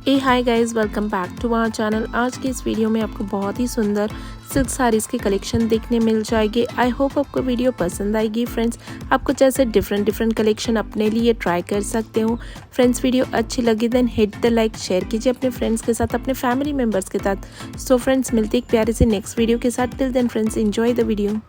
A hi guys, welcome back to our channel. आज की इस वीडियो में आपको बहुत ही सुंदर सिल्क साड़ीज़ की कलेक्शन देखने मिल जाएगी। आई होप आपको वीडियो पसंद आएगी। फ्रेंड्स, आप कुछ ऐसे डिफरेंट कलेक्शन अपने लिए ट्राई कर सकते हो। फ्रेंड्स, वीडियो अच्छी लगी then hit the like, share कीजिए अपने फ्रेंड्स के साथ, अपने फैमिली मेम्बर्स के साथ। सो फ्रेंड्स, मिलते एक प्यारे से नेक्स्ट वीडियो के साथ। Till then friends, enjoy the video.